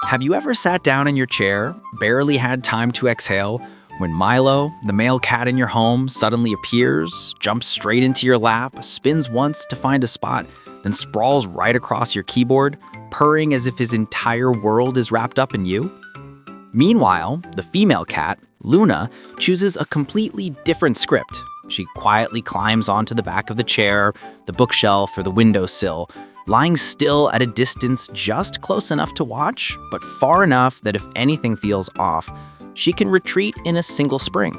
Have you ever sat down in your chair, barely had time to exhale, when Milo, the male cat in your home, suddenly appears, jumps straight into your lap, spins once to find a spot, then sprawls right across your keyboard, purring as if his entire world is wrapped up in you? Meanwhile, the female cat, Luna, chooses a completely different script. She quietly climbs onto the back of the chair, the bookshelf, or the windowsill, lying still at a distance just close enough to watch, but far enough that if anything feels off, she can retreat in a single spring.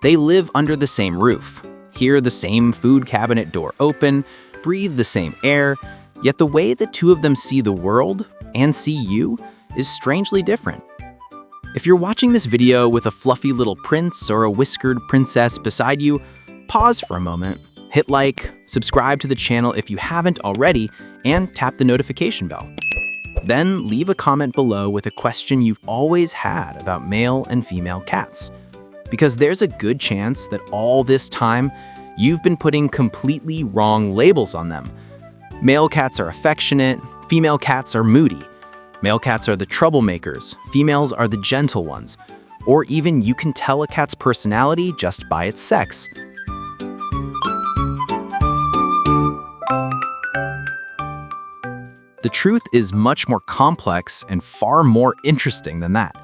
They live under the same roof, hear the same food cabinet door open, breathe the same air, yet the way the two of them see the world and see you is strangely different. If you're watching this video with a fluffy little prince or a whiskered princess beside you, pause for a moment, hit like, subscribe to the channel if you haven't already, and tap the notification bell. Then leave a comment below with a question you've always had about male and female cats. Because there's a good chance that all this time, you've been putting completely wrong labels on them. Male cats are affectionate, female cats are moody. Male cats are the troublemakers, females are the gentle ones. Or even you can tell a cat's personality just by its sex. The truth is much more complex and far more interesting than that.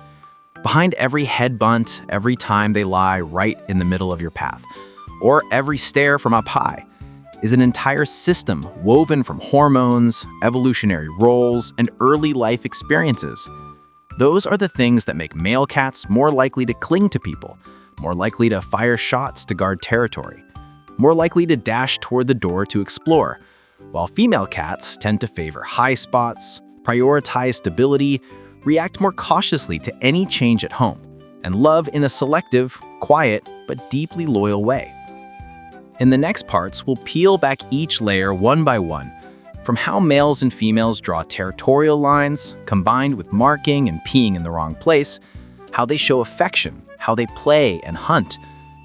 Behind every head bunt, every time they lie right in the middle of your path, or every stare from up high, is an entire system woven from hormones, evolutionary roles, and early life experiences. Those are the things that make male cats more likely to cling to people, more likely to fire shots to guard territory, more likely to dash toward the door to explore, while female cats tend to favor high spots, prioritize stability, react more cautiously to any change at home, and love in a selective, quiet, but deeply loyal way. In the next parts, we'll peel back each layer one by one, from how males and females draw territorial lines, combined with marking and peeing in the wrong place, how they show affection, how they play and hunt,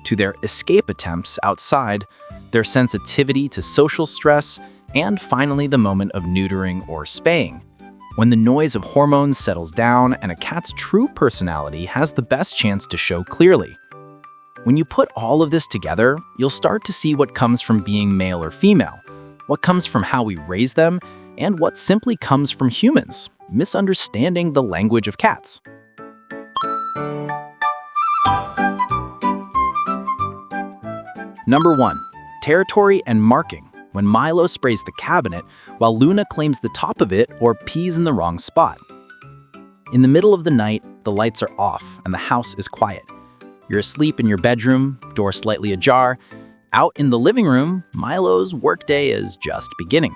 to their escape attempts outside, their sensitivity to social stress, and finally the moment of neutering or spaying, when the noise of hormones settles down and a cat's true personality has the best chance to show clearly. When you put all of this together, you'll start to see what comes from being male or female, what comes from how we raise them, and what simply comes from humans, misunderstanding the language of cats. Number 1. Territory and marking. When Milo sprays the cabinet, while Luna claims the top of it or pees in the wrong spot. In the middle of the night, the lights are off and the house is quiet. You're asleep in your bedroom, door slightly ajar. Out in the living room, Milo's workday is just beginning.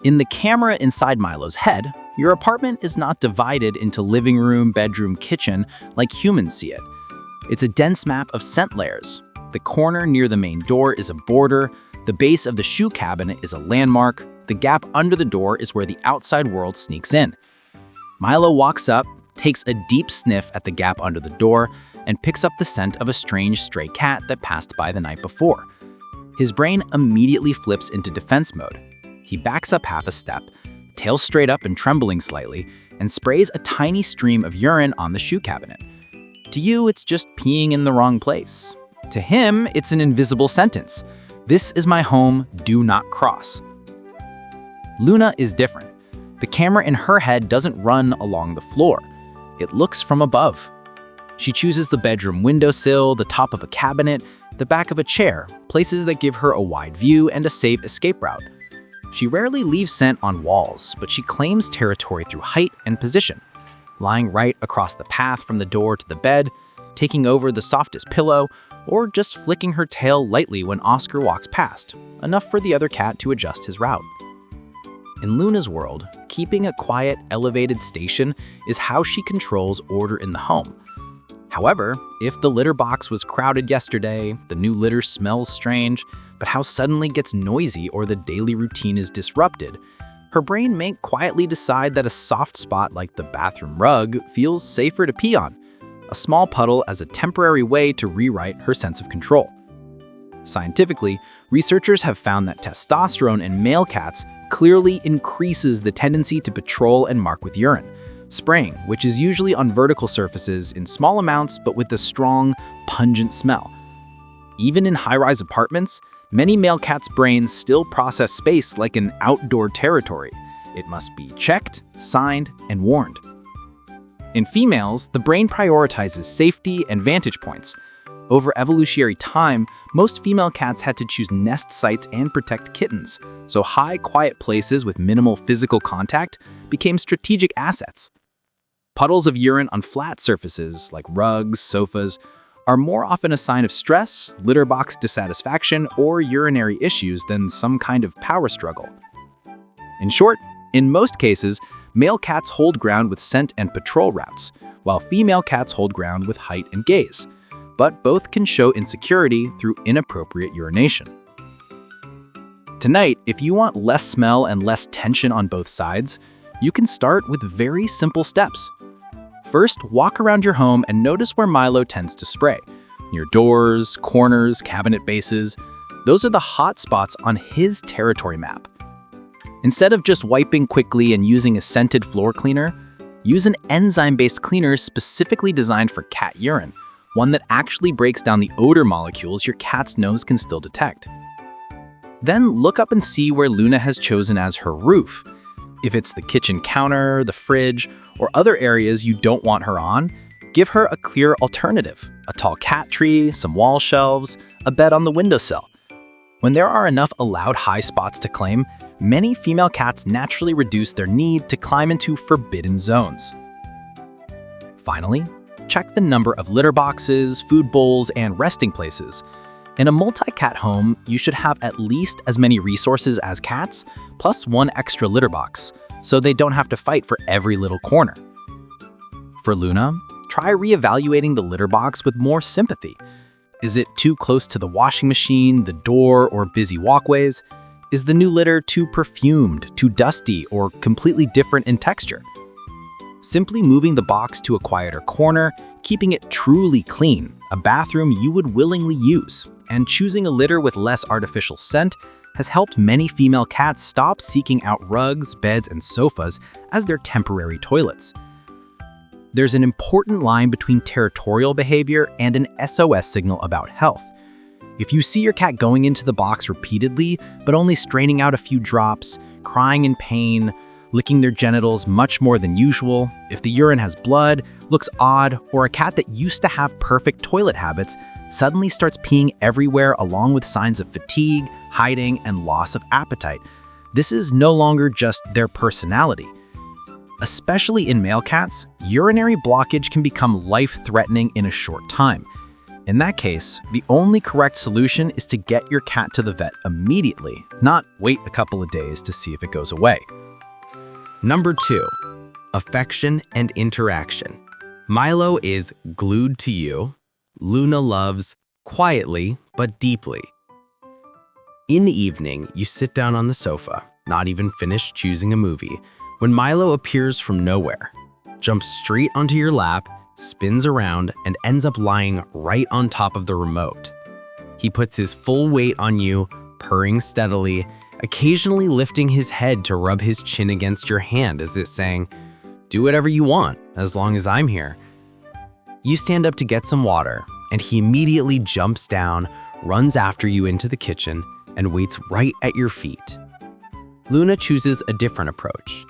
In the camera inside Milo's head, your apartment is not divided into living room, bedroom, kitchen like humans see it. It's a dense map of scent layers. The corner near the main door is a border. The base of the shoe cabinet is a landmark. The gap under the door is where the outside world sneaks in. Milo walks up, takes a deep sniff at the gap under the door, and picks up the scent of a strange stray cat that passed by the night before. His brain immediately flips into defense mode. He backs up half a step, tail straight up and trembling slightly, and sprays a tiny stream of urine on the shoe cabinet. To you, it's just peeing in the wrong place. To him, it's an invisible sentence. This is my home, do not cross. Luna is different. The camera in her head doesn't run along the floor. It looks from above. She chooses the bedroom windowsill, the top of a cabinet, the back of a chair, places that give her a wide view and a safe escape route. She rarely leaves scent on walls, but she claims territory through height and position, lying right across the path from the door to the bed, taking over the softest pillow, or just flicking her tail lightly when Oscar walks past, enough for the other cat to adjust his route. In Luna's world, keeping a quiet, elevated station is how she controls order in the home. However, if the litter box was crowded yesterday, the new litter smells strange, but house suddenly gets noisy or the daily routine is disrupted, her brain may quietly decide that a soft spot like the bathroom rug feels safer to pee on, a small puddle as a temporary way to rewrite her sense of control. Scientifically, researchers have found that testosterone in male cats clearly increases the tendency to patrol and mark with urine, Spraying, which is usually on vertical surfaces in small amounts but with a strong, pungent smell. Even in high-rise apartments, many male cats' brains still process space like an outdoor territory. It must be checked, signed, and warned. In females, the brain prioritizes safety and vantage points. Over evolutionary time, most female cats had to choose nest sites and protect kittens, so high, quiet places with minimal physical contact became strategic assets. Puddles of urine on flat surfaces, like rugs, sofas, are more often a sign of stress, litter box dissatisfaction, or urinary issues than some kind of power struggle. In short, in most cases, male cats hold ground with scent and patrol routes, while female cats hold ground with height and gaze. But both can show insecurity through inappropriate urination. Tonight, if you want less smell and less tension on both sides, you can start with very simple steps. First, walk around your home and notice where Milo tends to spray. Near doors, corners, cabinet bases. Those are the hot spots on his territory map. Instead of just wiping quickly and using a scented floor cleaner, use an enzyme-based cleaner specifically designed for cat urine, one that actually breaks down the odor molecules your cat's nose can still detect. Then look up and see where Luna has chosen as her roof. If it's the kitchen counter, the fridge, or other areas you don't want her on, give her a clear alternative: a tall cat tree, some wall shelves, a bed on the windowsill. When there are enough allowed high spots to claim, many female cats naturally reduce their need to climb into forbidden zones. Finally, check the number of litter boxes, food bowls, and resting places. In a multi-cat home, you should have at least as many resources as cats, plus one extra litter box, so they don't have to fight for every little corner. For Luna, try reevaluating the litter box with more sympathy. Is it too close to the washing machine, the door, or busy walkways? Is the new litter too perfumed, too dusty, or completely different in texture? Simply moving the box to a quieter corner, keeping it truly clean, a bathroom you would willingly use, and choosing a litter with less artificial scent has helped many female cats stop seeking out rugs, beds, and sofas as their temporary toilets. There's an important line between territorial behavior and an SOS signal about health. If you see your cat going into the box repeatedly, but only straining out a few drops, crying in pain, licking their genitals much more than usual, if the urine has blood, looks odd, or a cat that used to have perfect toilet habits suddenly starts peeing everywhere along with signs of fatigue, hiding, and loss of appetite, this is no longer just their personality. Especially in male cats, urinary blockage can become life-threatening in a short time. In that case, the only correct solution is to get your cat to the vet immediately, not wait a couple of days to see if it goes away. Number 2, affection and interaction. Milo is glued to you. Luna loves quietly but deeply. In the evening, you sit down on the sofa, not even finished choosing a movie, when Milo appears from nowhere, jumps straight onto your lap, spins around, and ends up lying right on top of the remote. He puts his full weight on you, purring steadily, occasionally lifting his head to rub his chin against your hand as if saying, "Do whatever you want, as long as I'm here." You stand up to get some water, and he immediately jumps down, runs after you into the kitchen, and waits right at your feet. Luna chooses a different approach.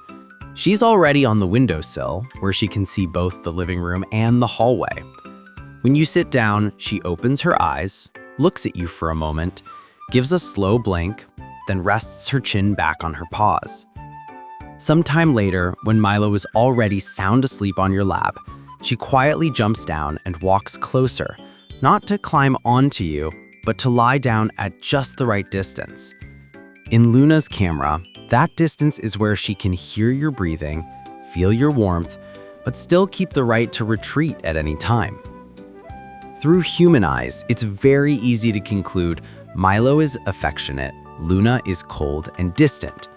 She's already on the windowsill, where she can see both the living room and the hallway. When you sit down, she opens her eyes, looks at you for a moment, gives a slow blink, then rests her chin back on her paws. Sometime later, when Milo is already sound asleep on your lap, she quietly jumps down and walks closer, not to climb onto you, but to lie down at just the right distance. In Luna's camera, that distance is where she can hear your breathing, feel your warmth, but still keep the right to retreat at any time. Through human eyes, it's very easy to conclude Milo is affectionate, Luna is cold and distant.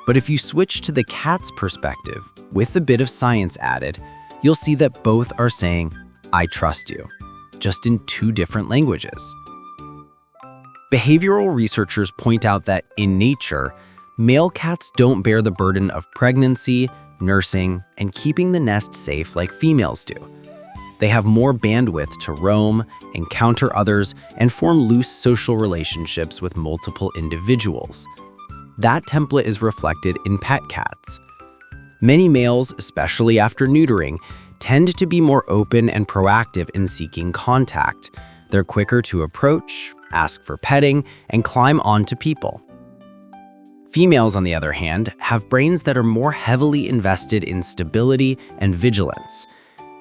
But if you switch to the cat's perspective, with a bit of science added, you'll see that both are saying, "I trust you," just in two different languages. Behavioral researchers point out that in nature, male cats don't bear the burden of pregnancy, nursing, and keeping the nest safe like females do. They have more bandwidth to roam, encounter others, and form loose social relationships with multiple individuals. That template is reflected in pet cats. Many males, especially after neutering, tend to be more open and proactive in seeking contact. They're quicker to approach, ask for petting, and climb onto people. Females, on the other hand, have brains that are more heavily invested in stability and vigilance.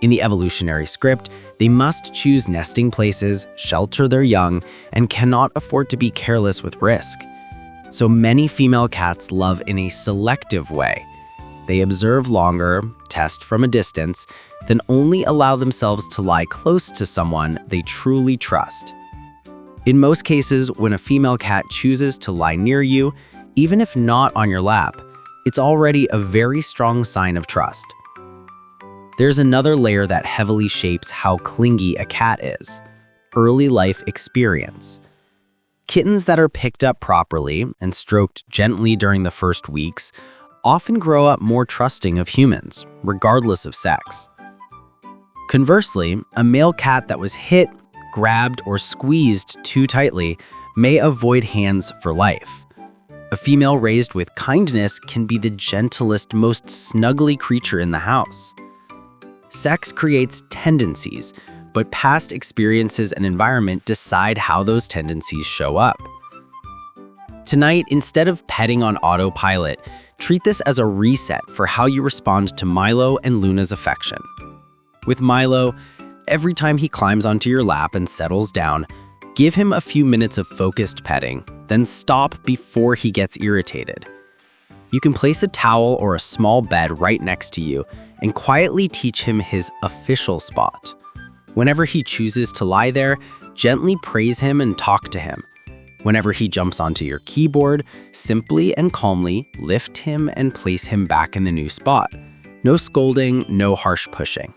In the evolutionary script, they must choose nesting places, shelter their young, and cannot afford to be careless with risk. So many female cats love in a selective way. They observe longer, test from a distance, then only allow themselves to lie close to someone they truly trust. In most cases, when a female cat chooses to lie near you, even if not on your lap, it's already a very strong sign of trust. There's another layer that heavily shapes how clingy a cat is: early life experience. Kittens that are picked up properly and stroked gently during the first weeks often grow up more trusting of humans, regardless of sex. Conversely, a male cat that was hit, grabbed, or squeezed too tightly may avoid hands for life. A female raised with kindness can be the gentlest, most snuggly creature in the house. Sex creates tendencies, but past experiences and environment decide how those tendencies show up. Tonight, instead of petting on autopilot, treat this as a reset for how you respond to Milo and Luna's affection. With Milo, every time he climbs onto your lap and settles down, give him a few minutes of focused petting, then stop before he gets irritated. You can place a towel or a small bed right next to you and quietly teach him his official spot. Whenever he chooses to lie there, gently praise him and talk to him. Whenever he jumps onto your keyboard, simply and calmly lift him and place him back in the new spot. No scolding, no harsh pushing.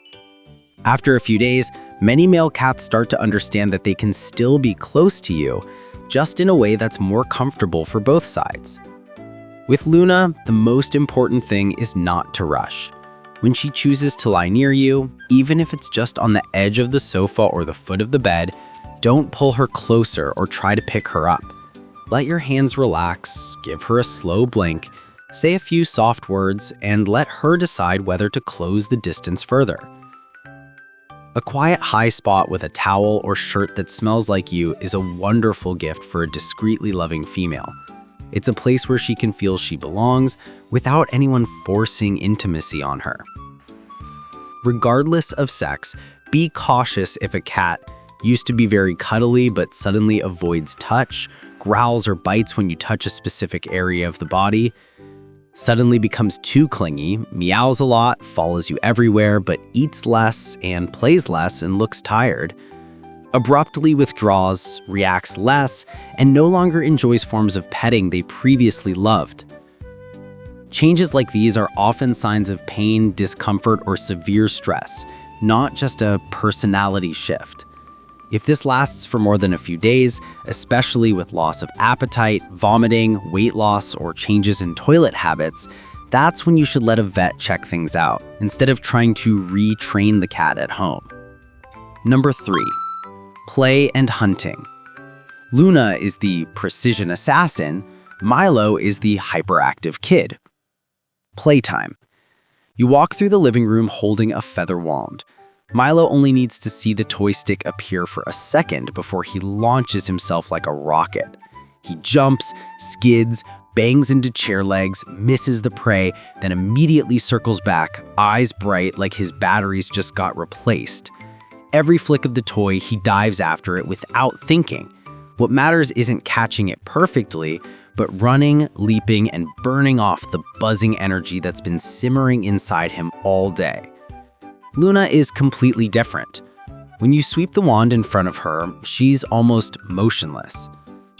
After a few days, many male cats start to understand that they can still be close to you, just in a way that's more comfortable for both sides. With Luna, the most important thing is not to rush. When she chooses to lie near you, even if it's just on the edge of the sofa or the foot of the bed, don't pull her closer or try to pick her up. Let your hands relax, give her a slow blink, say a few soft words, and let her decide whether to close the distance further. A quiet high spot with a towel or shirt that smells like you is a wonderful gift for a discreetly loving female. It's a place where she can feel she belongs without anyone forcing intimacy on her. Regardless of sex, be cautious if a cat used to be very cuddly but suddenly avoids touch, growls or bites when you touch a specific area of the body, suddenly becomes too clingy, meows a lot, follows you everywhere, but eats less and plays less and looks tired, abruptly withdraws, reacts less, and no longer enjoys forms of petting they previously loved. Changes like these are often signs of pain, discomfort, or severe stress, not just a personality shift. If this lasts for more than a few days, especially with loss of appetite, vomiting, weight loss, or changes in toilet habits, that's when you should let a vet check things out, instead of trying to retrain the cat at home. Number 3. Play and hunting. Luna is the precision assassin, Milo is the hyperactive kid. Playtime. You walk through the living room holding a feather wand. Milo only needs to see the toy stick appear for a second before he launches himself like a rocket. He jumps, skids, bangs into chair legs, misses the prey, then immediately circles back, eyes bright like his batteries just got replaced. Every flick of the toy, he dives after it without thinking. What matters isn't catching it perfectly, but running, leaping, and burning off the buzzing energy that's been simmering inside him all day. Luna is completely different. When you sweep the wand in front of her, she's almost motionless.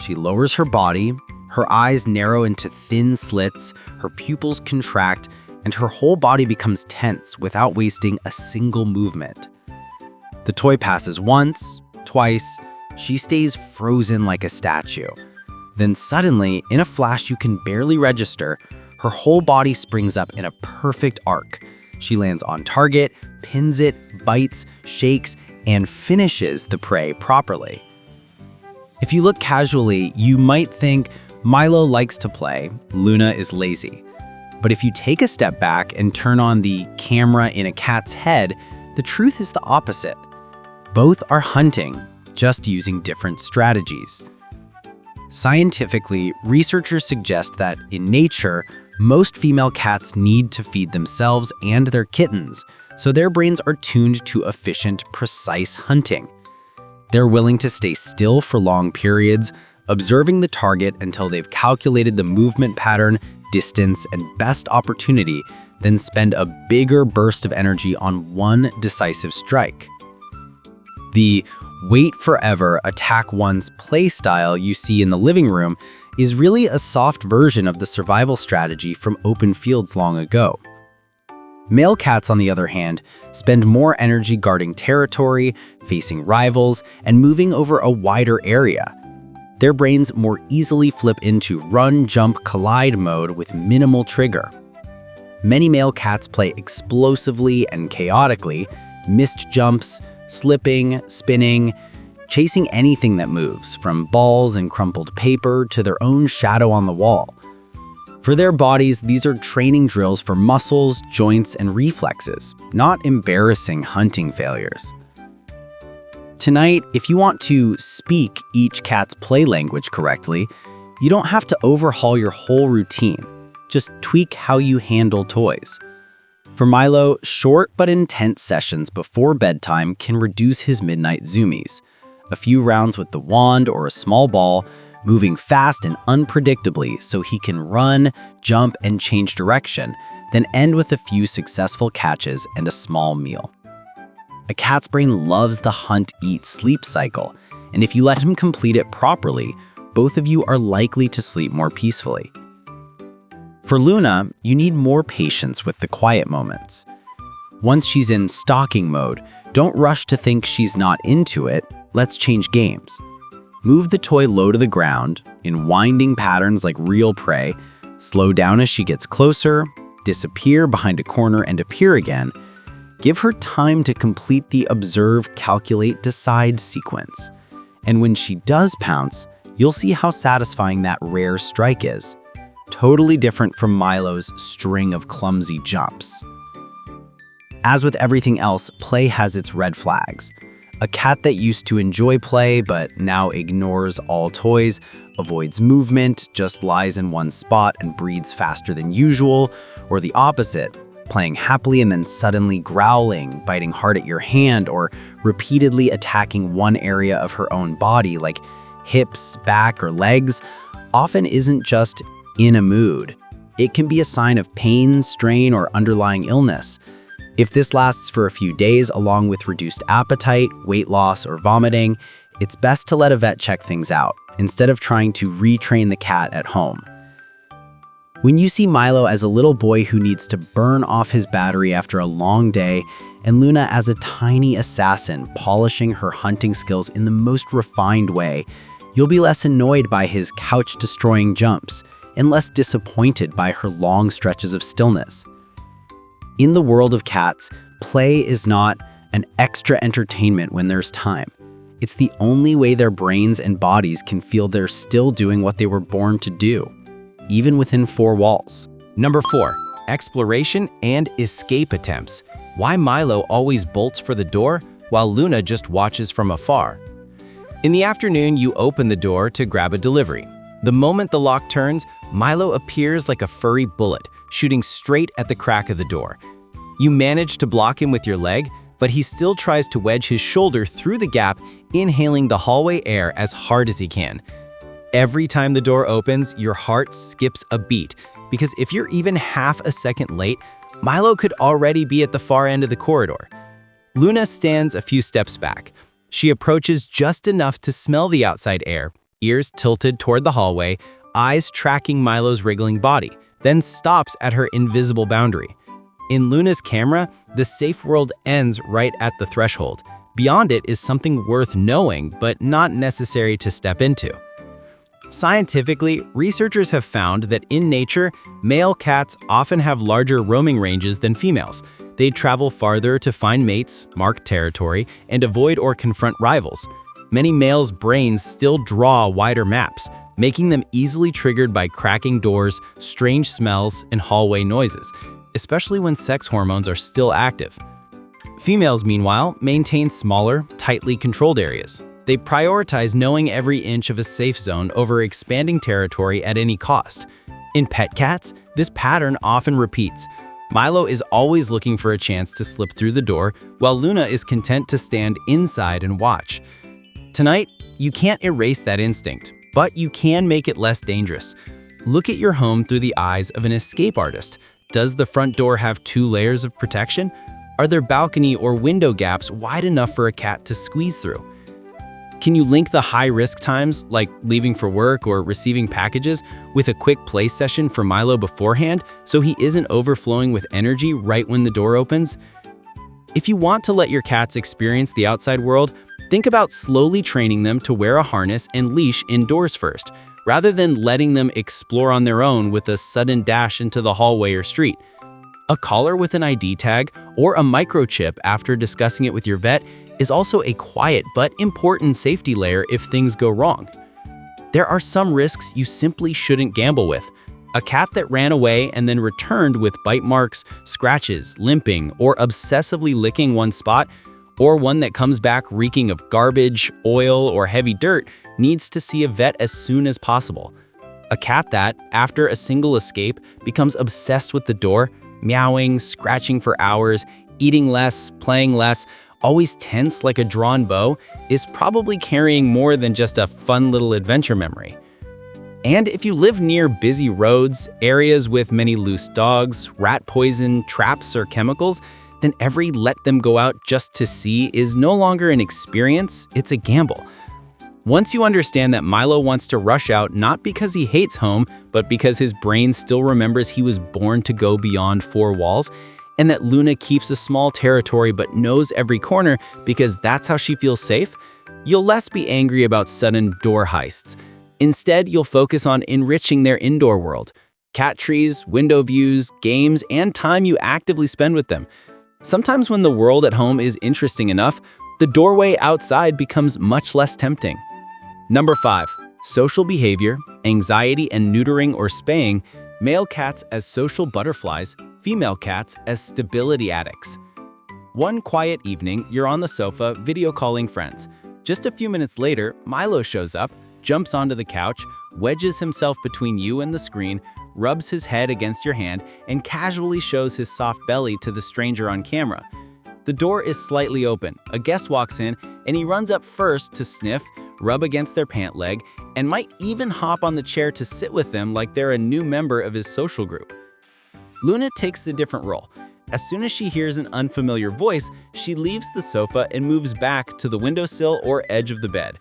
She lowers her body, her eyes narrow into thin slits, her pupils contract, and her whole body becomes tense without wasting a single movement. The toy passes once, twice, she stays frozen like a statue. Then suddenly, in a flash you can barely register, Her whole body springs up in a perfect arc. She lands on target, pins it, bites, shakes, and finishes the prey properly. If you look casually, you might think Milo likes to play, Luna is lazy. But if you take a step back and turn on the camera in a cat's head, the truth is the opposite. Both are hunting, just using different strategies. Scientifically, researchers suggest that in nature, most female cats need to feed themselves and their kittens, so their brains are tuned to efficient, precise hunting. They're willing to stay still for long periods, observing the target until they've calculated the movement pattern, distance, and best opportunity, then spend a bigger burst of energy on one decisive strike. The wait forever, attack once play style you see in the living room is really a soft version of the survival strategy from open fields long ago. Male cats, on the other hand, spend more energy guarding territory, facing rivals, and moving over a wider area. Their brains more easily flip into run, jump, collide mode with minimal trigger. Many male cats play explosively and chaotically, missed jumps, slipping, spinning, chasing anything that moves, from balls and crumpled paper to their own shadow on the wall. For their bodies, these are training drills for muscles, joints, and reflexes, not embarrassing hunting failures. Tonight, if you want to speak each cat's play language correctly, you don't have to overhaul your whole routine. Just tweak how you handle toys. For Milo, short but intense sessions before bedtime can reduce his midnight zoomies. A few rounds with the wand or a small ball, moving fast and unpredictably so he can run, jump, and change direction, then end with a few successful catches and a small meal. A cat's brain loves the hunt-eat-sleep cycle, and if you let him complete it properly, both of you are likely to sleep more peacefully. For Luna, you need more patience with the quiet moments. Once she's in stalking mode, don't rush to think she's not into it. Let's change games. Move the toy low to the ground, in winding patterns like real prey, slow down as she gets closer, disappear behind a corner and appear again. Give her time to complete the observe, calculate, decide sequence. And when she does pounce, you'll see how satisfying that rare strike is. Totally different from Milo's string of clumsy jumps. As with everything else, play has its red flags. A cat that used to enjoy play but now ignores all toys, avoids movement, just lies in one spot and breathes faster than usual, or the opposite, playing happily and then suddenly growling, biting hard at your hand, or repeatedly attacking one area of her own body like hips, back, or legs, often isn't just in a mood. It can be a sign of pain, strain, or underlying illness. If this lasts for a few days along with reduced appetite, weight loss, or vomiting, it's best to let a vet check things out instead of trying to retrain the cat at home. When you see Milo as a little boy who needs to burn off his battery after a long day, and Luna as a tiny assassin polishing her hunting skills in the most refined way, you'll be less annoyed by his couch-destroying jumps and less disappointed by her long stretches of stillness. In the world of cats, play is not an extra entertainment when there's time. It's the only way their brains and bodies can feel they're still doing what they were born to do, even within four walls. Number 4, exploration and escape attempts. Why Milo always bolts for the door while Luna just watches from afar. In the afternoon, you open the door to grab a delivery. The moment the lock turns, Milo appears like a furry bullet, shooting straight at the crack of the door. You manage to block him with your leg, but he still tries to wedge his shoulder through the gap, inhaling the hallway air as hard as he can. Every time the door opens, your heart skips a beat, because if you're even half a second late, Milo could already be at the far end of the corridor. Luna stands a few steps back. She approaches just enough to smell the outside air, ears tilted toward the hallway, eyes tracking Milo's wriggling body, then stops at her invisible boundary. In Luna's camera, the safe world ends right at the threshold. Beyond it is something worth knowing, but not necessary to step into. Scientifically, researchers have found that in nature, male cats often have larger roaming ranges than females. They travel farther to find mates, mark territory, and avoid or confront rivals. Many males' brains still draw wider maps, making them easily triggered by cracking doors, strange smells, and hallway noises, especially when sex hormones are still active. Females, meanwhile, maintain smaller, tightly controlled areas. They prioritize knowing every inch of a safe zone over expanding territory at any cost. In pet cats, this pattern often repeats. Milo is always looking for a chance to slip through the door, while Luna is content to stand inside and watch. Tonight, you can't erase that instinct, but you can make it less dangerous. Look at your home through the eyes of an escape artist. Does the front door have 2 layers of protection? Are there balcony or window gaps wide enough for a cat to squeeze through? Can you link the high-risk times, like leaving for work or receiving packages, with a quick play session for Milo beforehand so he isn't overflowing with energy right when the door opens? If you want to let your cats experience the outside world, think about slowly training them to wear a harness and leash indoors first, rather than letting them explore on their own with a sudden dash into the hallway or street. A collar with an ID tag or a microchip after discussing it with your vet is also a quiet but important safety layer if things go wrong. There are some risks you simply shouldn't gamble with. A cat that ran away and then returned with bite marks, scratches, limping, or obsessively licking one spot, or one that comes back reeking of garbage, oil, or heavy dirt needs to see a vet as soon as possible. A cat that, after a single escape, becomes obsessed with the door, meowing, scratching for hours, eating less, playing less, always tense like a drawn bow, is probably carrying more than just a fun little adventure memory. And if you live near busy roads, areas with many loose dogs, rat poison, traps, or chemicals, then every let them go out just to see is no longer an experience, it's a gamble. Once you understand that Milo wants to rush out not because he hates home, but because his brain still remembers he was born to go beyond 4 walls, and that Luna keeps a small territory but knows every corner because that's how she feels safe, you'll less be angry about sudden door heists. Instead, you'll focus on enriching their indoor world. Cat trees, window views, games, and time you actively spend with them. Sometimes when the world at home is interesting enough, the doorway outside becomes much less tempting. Number 5. Social behavior, anxiety and neutering or spaying, male cats as social butterflies, female cats as stability addicts. One quiet evening, you're on the sofa video calling friends. Just a few minutes later, Milo shows up, jumps onto the couch, wedges himself between you and the screen, rubs his head against your hand, and casually shows his soft belly to the stranger on camera. The door is slightly open. A guest walks in, and he runs up first to sniff, rub against their pant leg, and might even hop on the chair to sit with them like they're a new member of his social group. Luna takes a different role. As soon as she hears an unfamiliar voice, she leaves the sofa and moves back to the windowsill or edge of the bed.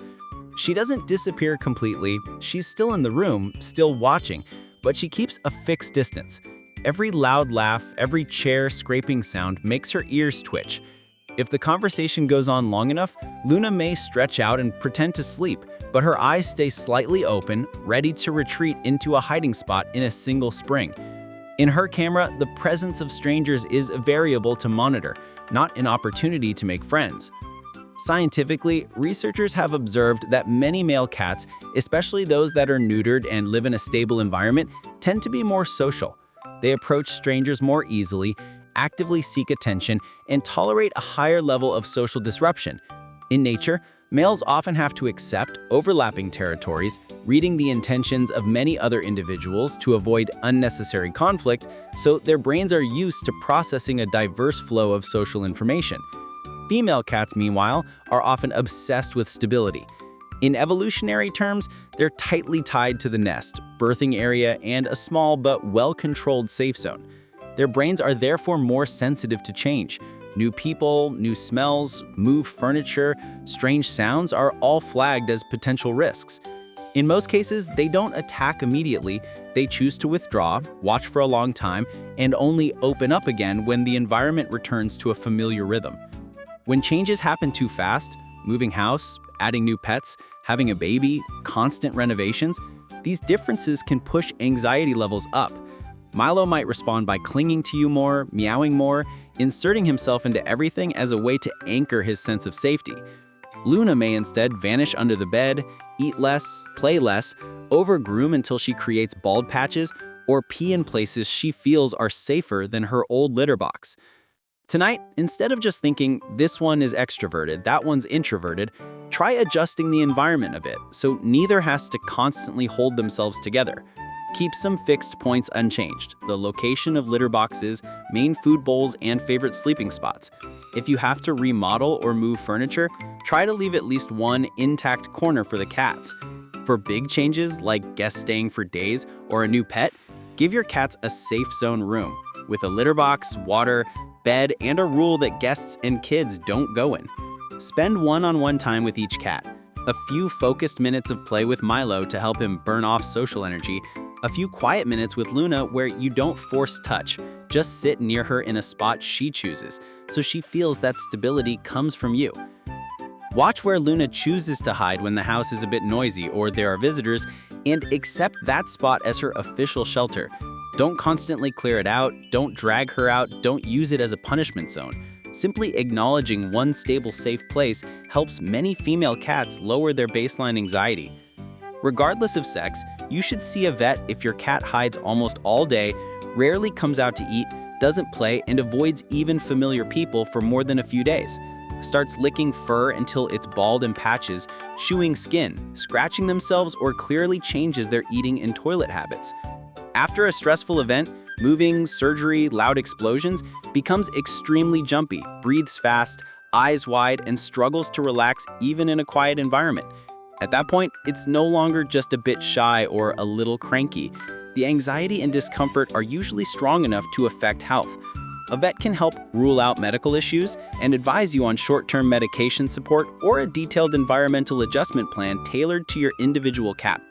She doesn't disappear completely. She's still in the room, still watching, but she keeps a fixed distance. Every loud laugh, every chair scraping sound makes her ears twitch. If the conversation goes on long enough, Luna may stretch out and pretend to sleep, but her eyes stay slightly open, ready to retreat into a hiding spot in a single spring. In her camera, the presence of strangers is a variable to monitor, not an opportunity to make friends. Scientifically, researchers have observed that many male cats, especially those that are neutered and live in a stable environment, tend to be more social. They approach strangers more easily, actively seek attention, and tolerate a higher level of social disruption. In nature, males often have to accept overlapping territories, reading the intentions of many other individuals to avoid unnecessary conflict, so their brains are used to processing a diverse flow of social information. Female cats, meanwhile, are often obsessed with stability. In evolutionary terms, they're tightly tied to the nest, birthing area, and a small but well-controlled safe zone. Their brains are therefore more sensitive to change. New people, new smells, moved furniture, strange sounds are all flagged as potential risks. In most cases, they don't attack immediately. They choose to withdraw, watch for a long time, and only open up again when the environment returns to a familiar rhythm. When changes happen too fast, moving house, adding new pets, having a baby, constant renovations, These differences can push anxiety levels up. Milo might respond by clinging to you more, meowing more, inserting himself into everything as a way to anchor his sense of safety. Luna may instead vanish under the bed, eat less, play less, over-groom until she creates bald patches, or pee in places she feels are safer than her old litter box. Tonight, instead of just thinking, this one is extroverted, that one's introverted, try adjusting the environment a bit so neither has to constantly hold themselves together. Keep some fixed points unchanged, the location of litter boxes, main food bowls, and favorite sleeping spots. If you have to remodel or move furniture, try to leave at least one intact corner for the cats. For big changes like guests staying for days or a new pet, give your cats a safe zone room with a litter box, water, bed, and a rule that guests and kids don't go in. Spend one-on-one time with each cat. A few focused minutes of play with Milo to help him burn off social energy. A few quiet minutes with Luna where you don't force touch. Just sit near her in a spot she chooses, so she feels that stability comes from you. Watch where Luna chooses to hide when the house is a bit noisy or there are visitors, and accept that spot as her official shelter. Don't constantly clear it out, don't drag her out, don't use it as a punishment zone. Simply acknowledging one stable, safe place helps many female cats lower their baseline anxiety. Regardless of sex, you should see a vet if your cat hides almost all day, rarely comes out to eat, doesn't play, and avoids even familiar people for more than a few days. Starts licking fur until it's bald in patches, chewing skin, scratching themselves, or clearly changes their eating and toilet habits. After a stressful event, moving, surgery, loud explosions, becomes extremely jumpy, breathes fast, eyes wide, and struggles to relax even in a quiet environment. At that point, it's no longer just a bit shy or a little cranky. The anxiety and discomfort are usually strong enough to affect health. A vet can help rule out medical issues and advise you on short-term medication support or a detailed environmental adjustment plan tailored to your individual cat.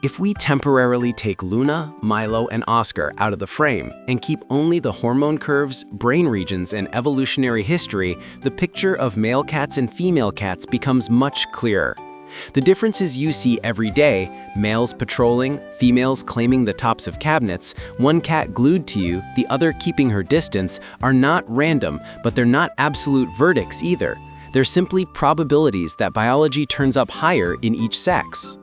If we temporarily take Luna, Milo, and Oscar out of the frame and keep only the hormone curves, brain regions, and evolutionary history, the picture of male cats and female cats becomes much clearer. The differences you see every day, males patrolling, females claiming the tops of cabinets, one cat glued to you, the other keeping her distance, are not random, but they're not absolute verdicts either. They're simply probabilities that biology turns up higher in each sex.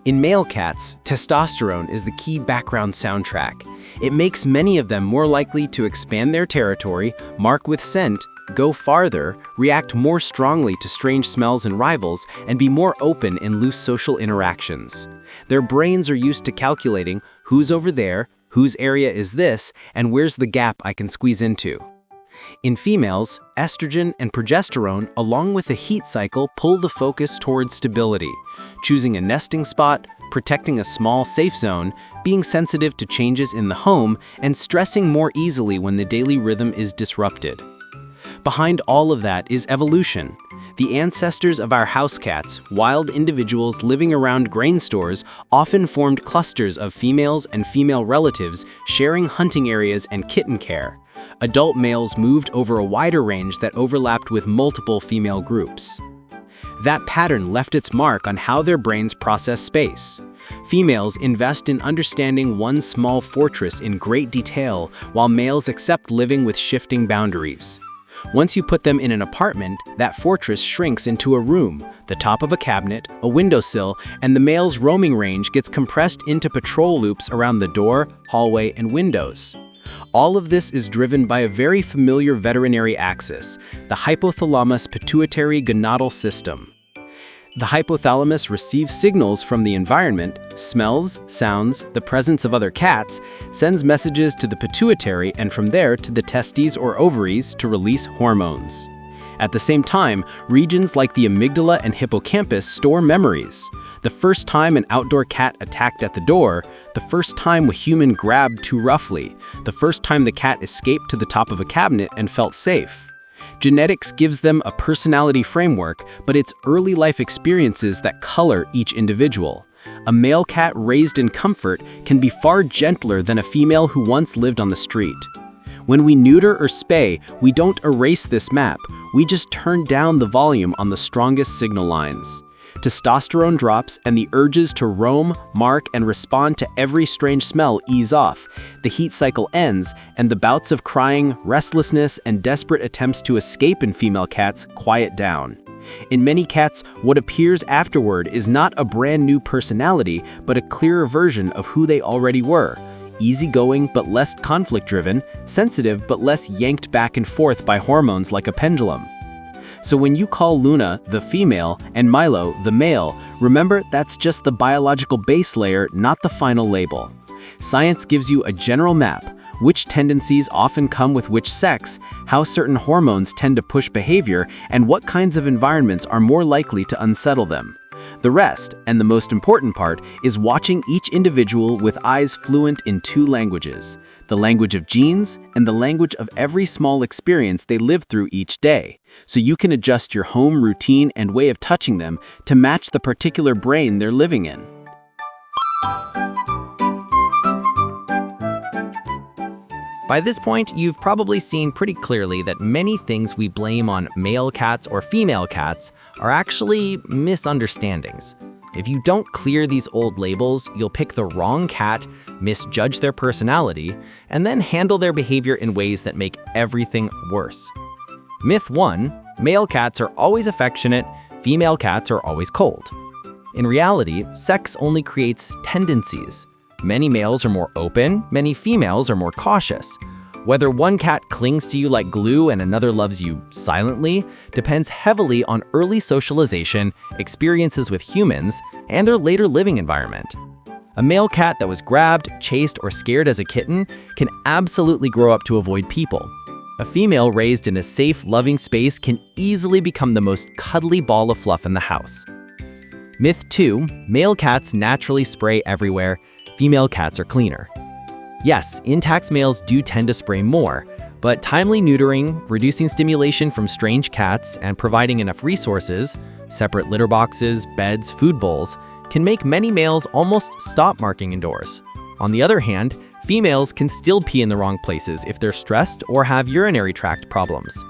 In male cats, testosterone is the key background soundtrack. It makes many of them more likely to expand their territory, mark with scent, go farther, react more strongly to strange smells and rivals, and be more open in loose social interactions. Their brains are used to calculating who's over there, whose area is this, and where's the gap I can squeeze into. In females, estrogen and progesterone, along with the heat cycle, pull the focus towards stability, choosing a nesting spot, protecting a small safe zone, being sensitive to changes in the home, and stressing more easily when the daily rhythm is disrupted. Behind all of that is evolution. The ancestors of our house cats, wild individuals living around grain stores, often formed clusters of females and female relatives sharing hunting areas and kitten care. Adult males moved over a wider range that overlapped with multiple female groups. That pattern left its mark on how their brains process space. Females invest in understanding one small fortress in great detail, while males accept living with shifting boundaries. Once you put them in an apartment, that fortress shrinks into a room, the top of a cabinet, a windowsill, and the male's roaming range gets compressed into patrol loops around the door, hallway, and windows. All of this is driven by a very familiar veterinary axis, the hypothalamus-pituitary-gonadal system. The hypothalamus receives signals from the environment, smells, sounds, the presence of other cats, sends messages to the pituitary, and from there to the testes or ovaries to release hormones. At the same time, regions like the amygdala and hippocampus store memories. The first time an outdoor cat attacked at the door, the first time a human grabbed too roughly, the first time the cat escaped to the top of a cabinet and felt safe. Genetics gives them a personality framework, but it's early life experiences that color each individual. A male cat raised in comfort can be far gentler than a female who once lived on the street. When we neuter or spay, we don't erase this map, We just turn down the volume on the strongest signal lines. Testosterone drops and the urges to roam, mark, and respond to every strange smell ease off. The heat cycle ends, and the bouts of crying, restlessness, and desperate attempts to escape in female cats quiet down. In many cats, what appears afterward is not a brand new personality, but a clearer version of who they already were. Easygoing but less conflict-driven, sensitive but less yanked back and forth by hormones like a pendulum. So when you call Luna the female and Milo the male, remember that's just the biological base layer, not the final label. Science gives you a general map, which tendencies often come with which sex, how certain hormones tend to push behavior, and what kinds of environments are more likely to unsettle them. The rest, and the most important part, is watching each individual with eyes fluent in two languages, the language of genes and the language of every small experience they live through each day, so you can adjust your home routine and way of touching them to match the particular brain they're living in. By this point, you've probably seen pretty clearly that many things we blame on male cats or female cats are actually misunderstandings. If you don't clear these old labels, you'll pick the wrong cat, misjudge their personality, and then handle their behavior in ways that make everything worse. Myth 1, male cats are always affectionate, female cats are always cold. In reality, sex only creates tendencies. Many males are more open, many females are more cautious. Whether one cat clings to you like glue and another loves you silently depends heavily on early socialization, experiences with humans, and their later living environment. A male cat that was grabbed, chased, or scared as a kitten can absolutely grow up to avoid people. A female raised in a safe, loving space can easily become the most cuddly ball of fluff in the house. Myth 2, male cats naturally spray everywhere, female cats are cleaner. Yes, intact males do tend to spray more, but timely neutering, reducing stimulation from strange cats, and providing enough resources, separate litter boxes, beds, food bowls, can make many males almost stop marking indoors. On the other hand, females can still pee in the wrong places if they're stressed or have urinary tract problems.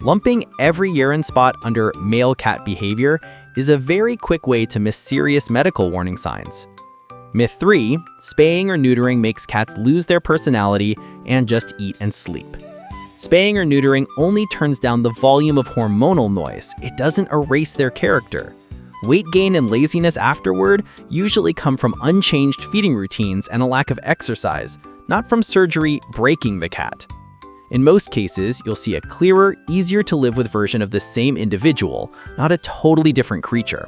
Lumping every urine spot under male cat behavior is a very quick way to miss serious medical warning signs. Myth 3, spaying or neutering makes cats lose their personality and just eat and sleep. Spaying or neutering only turns down the volume of hormonal noise. It doesn't erase their character. Weight gain and laziness afterward usually come from unchanged feeding routines and a lack of exercise, not from surgery breaking the cat. In most cases, you'll see a clearer, easier to live with version of the same individual, not a totally different creature.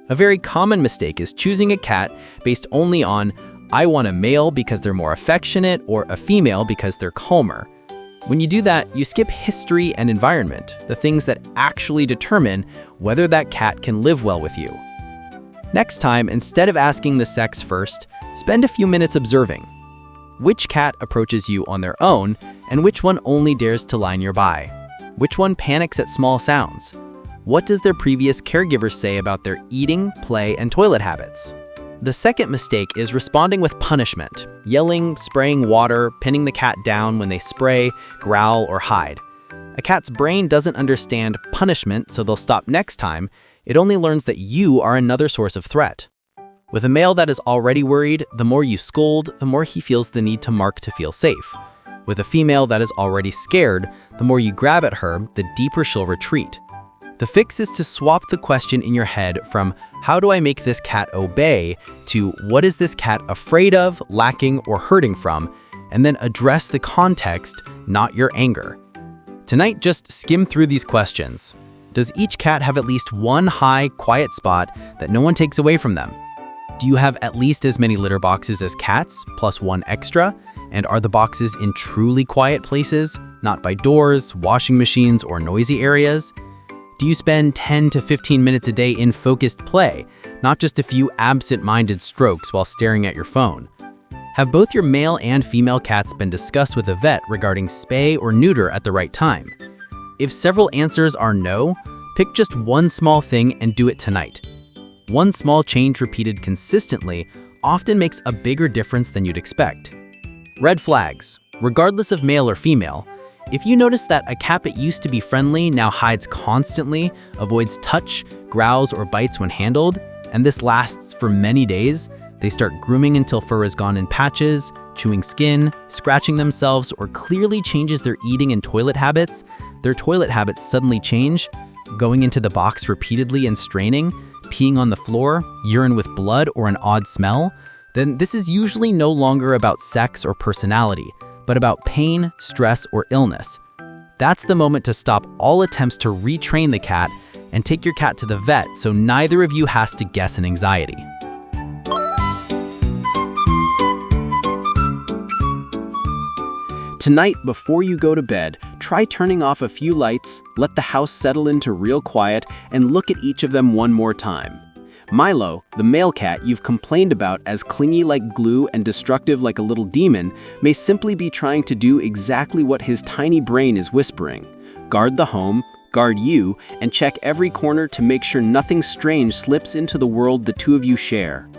A very common mistake is choosing a cat based only on, I want a male because they're more affectionate or a female because they're calmer. When you do that, you skip history and environment, the things that actually determine whether that cat can live well with you. Next time, instead of asking the sex first, spend a few minutes observing. Which cat approaches you on their own, and which one only dares to lie nearby? Which one panics at small sounds? What does their previous caregiver say about their eating, play, and toilet habits? The second mistake is responding with punishment, yelling, spraying water, pinning the cat down when they spray, growl, or hide. A cat's brain doesn't understand punishment, so they'll stop next time. It only learns that you are another source of threat. With a male that is already worried, the more you scold, the more he feels the need to mark to feel safe. With a female that is already scared, the more you grab at her, the deeper she'll retreat. The fix is to swap the question in your head from, how do I make this cat obey, to what is this cat afraid of, lacking, or hurting from, and then address the context, not your anger. Tonight, just skim through these questions. Does each cat have at least one high, quiet spot that no one takes away from them? Do you have at least as many litter boxes as cats, plus one extra? And are the boxes in truly quiet places, not by doors, washing machines, or noisy areas? Do you spend 10 to 15 minutes a day in focused play, not just a few absent-minded strokes while staring at your phone? Have both your male and female cats been discussed with a vet regarding spay or neuter at the right time? If several answers are no, pick just one small thing and do it tonight. One small change repeated consistently often makes a bigger difference than you'd expect. Red flags. Regardless of male or female, If you notice that a cat that used to be friendly now hides constantly, avoids touch, growls, or bites when handled, and this lasts for many days, they start grooming until fur is gone in patches, chewing skin, scratching themselves, or clearly changes their eating and toilet habits, their toilet habits suddenly change, going into the box repeatedly and straining, peeing on the floor, urine with blood, or an odd smell, then this is usually no longer about sex or personality, but about pain, stress, or illness. That's the moment to stop all attempts to retrain the cat and take your cat to the vet so neither of you has to guess an anxiety. Tonight, before you go to bed, try turning off a few lights, let the house settle into real quiet, and look at each of them one more time. Milo, the male cat you've complained about as clingy like glue and destructive like a little demon, may simply be trying to do exactly what his tiny brain is whispering. Guard the home, guard you, and check every corner to make sure nothing strange slips into the world the two of you share.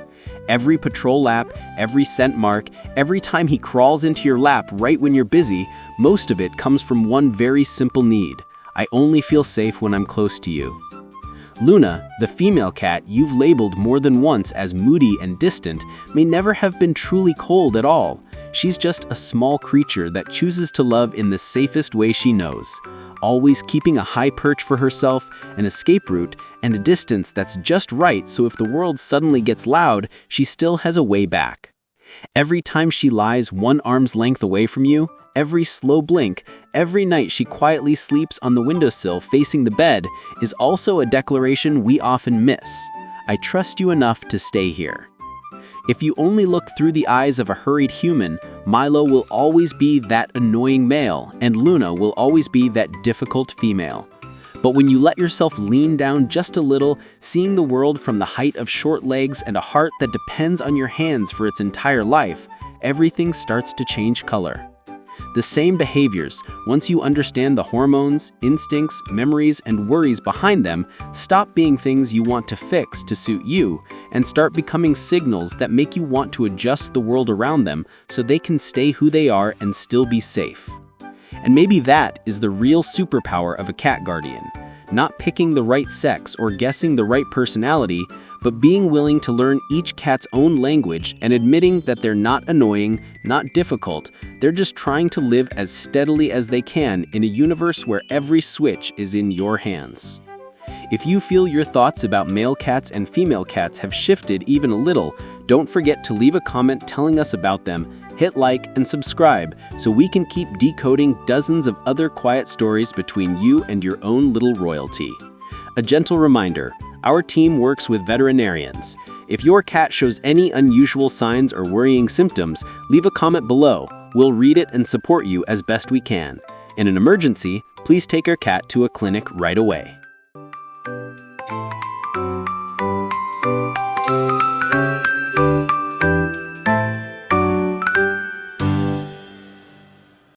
Every patrol lap, every scent mark, every time he crawls into your lap right when you're busy, most of it comes from one very simple need. I only feel safe when I'm close to you. Luna, the female cat you've labeled more than once as moody and distant, may never have been truly cold at all. She's just a small creature that chooses to love in the safest way she knows, always keeping a high perch for herself, an escape route, and a distance that's just right so if the world suddenly gets loud, she still has a way back. Every time she lies one arm's length away from you, every slow blink, every night she quietly sleeps on the windowsill facing the bed is also a declaration we often miss. I trust you enough to stay here. If you only look through the eyes of a hurried human, Milo will always be that annoying male, and Luna will always be that difficult female. But when you let yourself lean down just a little, seeing the world from the height of short legs and a heart that depends on your hands for its entire life, everything starts to change color. The same behaviors, once you understand the hormones, instincts, memories, and worries behind them, stop being things you want to fix to suit you and start becoming signals that make you want to adjust the world around them so they can stay who they are and still be safe. And maybe that is the real superpower of a cat guardian. Not picking the right sex or guessing the right personality, but being willing to learn each cat's own language and admitting that they're not annoying, not difficult, they're just trying to live as steadily as they can in a universe where every switch is in your hands. If you feel your thoughts about male cats and female cats have shifted even a little, don't forget to leave a comment telling us about them, hit like and subscribe so we can keep decoding dozens of other quiet stories between you and your own little royalty. A gentle reminder, our team works with veterinarians. If your cat shows any unusual signs or worrying symptoms, leave a comment below. We'll read it and support you as best we can. In an emergency, please take your cat to a clinic right away.